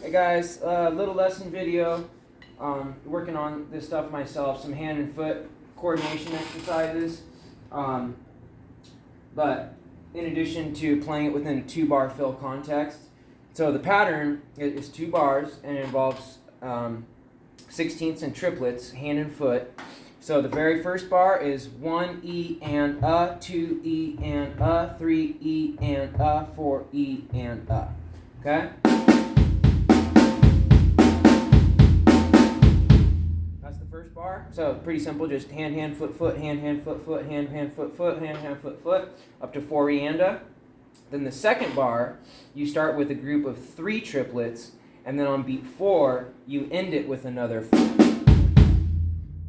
Hey guys, little lesson video. Working on this stuff myself, some hand and foot coordination exercises. But in addition to playing it within a 2-bar fill context. So the pattern is 2 bars and it involves 16ths and triplets, hand and foot. So the very first bar is 1 E and 2 E and 3 E and 4 E and Okay? That's the first bar. So pretty simple, just hand, hand, foot, foot, hand, hand, foot, foot, hand, hand, foot, foot, hand, hand, foot, foot, up to 4 E and Then the second bar, you start with a group of 3 triplets, and then on beat 4, you end it with another 4.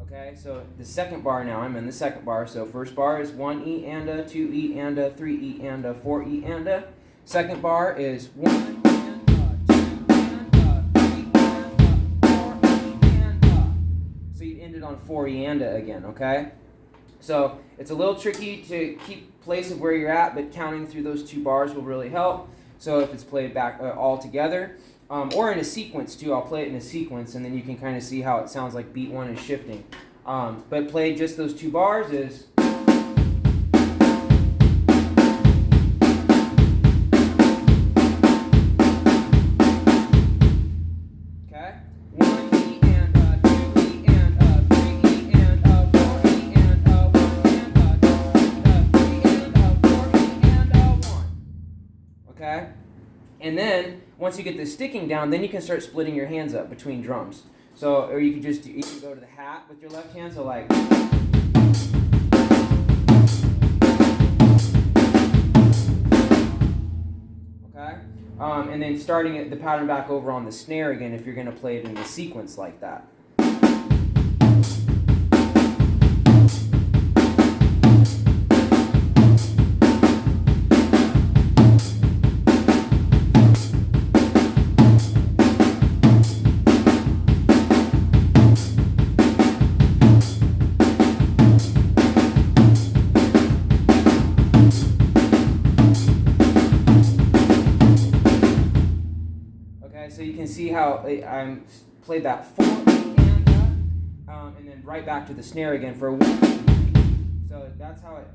Okay, so the second bar now, I'm in the second bar. So first bar is 1 E and 2 E and 3 E and 4 E and Second bar is 1 and 2 and 3 and 4 E and So you end it on 4 E and again, okay? So it's a little tricky to keep place of where you're at, but counting through those 2 bars will really help. So if it's played back all together, or in a sequence too, I'll play it in a sequence, and then you can kind of see how it sounds like beat 1 is shifting. But play just those 2 bars is. Okay? 1 E and 2 E and 3 E and 4 E and 1 and 3 and 4 E and 1. Okay? And then once you get this sticking down, then you can start splitting your hands up between drums. So, or you can just go to the hat with your left hand. So like. Okay? And then starting the pattern back over on the snare again if you're going to play it in a sequence like that. So you can see how I played that 4 and then right back to the snare again for 1. So that's how it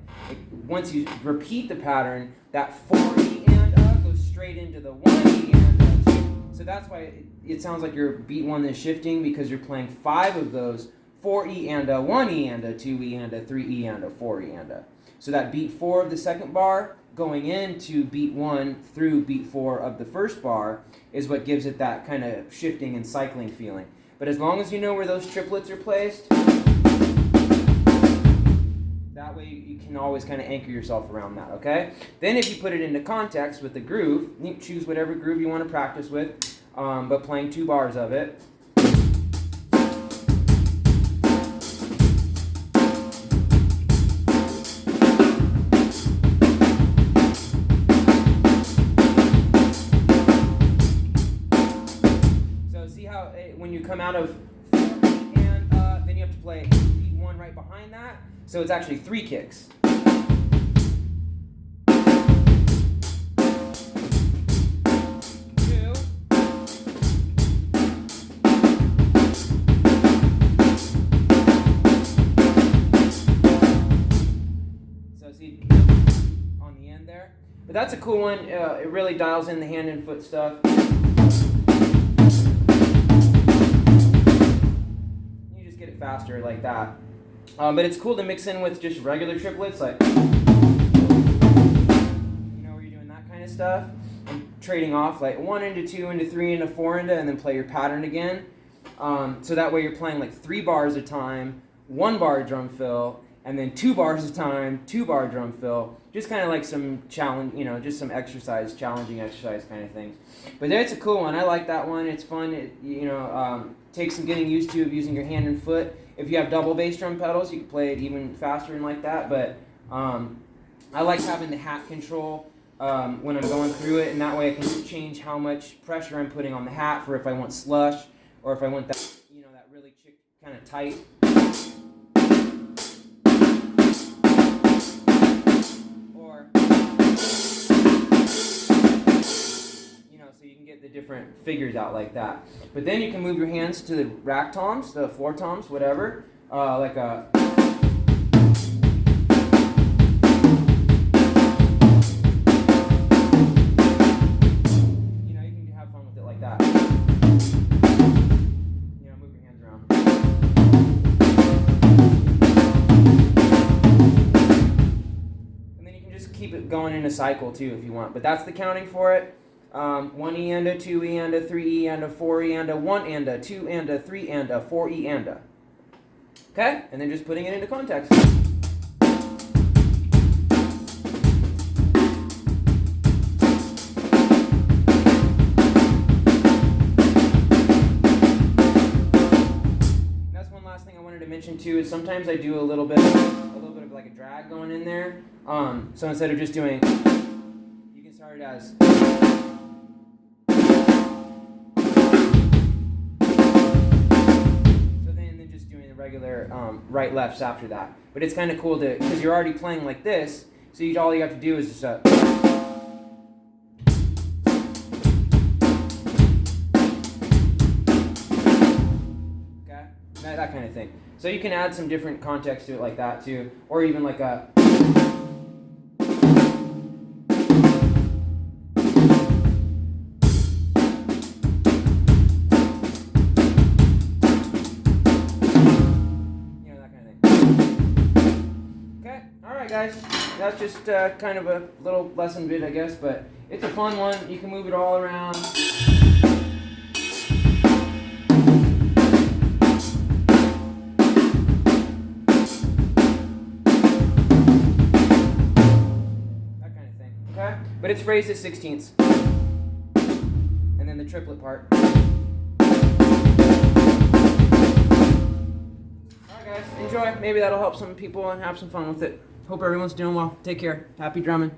once you repeat the pattern, that 4 E and goes straight into the 1 E and 2. So that's why it sounds like your beat 1 is shifting, because you're playing 5 of those 4 E and 1 E and 2 E and 3 E and 4 E and So that beat 4 of the second bar going into beat 1 through beat 4 of the first bar is what gives it that kind of shifting and cycling feeling. But as long as you know where those triplets are placed, that way you can always kind of anchor yourself around that, okay? Then if you put it into context with the groove, you can choose whatever groove you want to practice with, but playing 2 bars of it. When you come out of 4 and then you have to play beat 1 right behind that. So it's actually 3 kicks. 2. So see on the end there. But that's a cool one. It really dials in the hand and foot stuff. Get it faster like that. But it's cool to mix in with just regular triplets, like, where you're doing that kind of stuff, and trading off like 1 into 2 into 3 into 4 into, and then play your pattern again. So that way you're playing like 3 bars a time, 1 bar drum fill, and then 2 bars a time, 2 bar drum fill. Just kind of like some challenge, just some exercise, challenging exercise kind of things. But it's a cool one. I like that one. It's fun. It takes some getting used to of using your hand and foot. If you have double bass drum pedals, you can play it even faster and like that. But I like having the hat control when I'm going through it, and that way I can change how much pressure I'm putting on the hat for if I want slush or if I want that, that really kind of tight. so you can get the different figures out like that. But then you can move your hands to the rack toms, the floor toms, whatever, like a. You know, you can have fun with it like that. You know, move your hands around. And then you can just keep it going in a cycle too if you want. But that's the counting for it. 1 E and a, 2 E and a, 3 E and a, 4 E and a, 1 and a, 2 and a, 3 and a, 4 E and a. Okay? And then just putting it into context. That's one last thing I wanted to mention too, is sometimes I do a little bit of like a drag going in there. So instead of just doing, you can start it as. Regular right lefts after that, but it's kind of cool to, because you're already playing like this, so all you have to do is just okay, that kind of thing. So you can add some different context to it like that too, or even like a. Guys, that's just kind of a little lesson bit, I guess, but it's a fun one. You can move it all around. That kind of thing, okay? But it's phrased as 16ths. And then the triplet part. Alright guys, enjoy. Maybe that'll help some people and have some fun with it. Hope everyone's doing well. Take care. Happy drumming.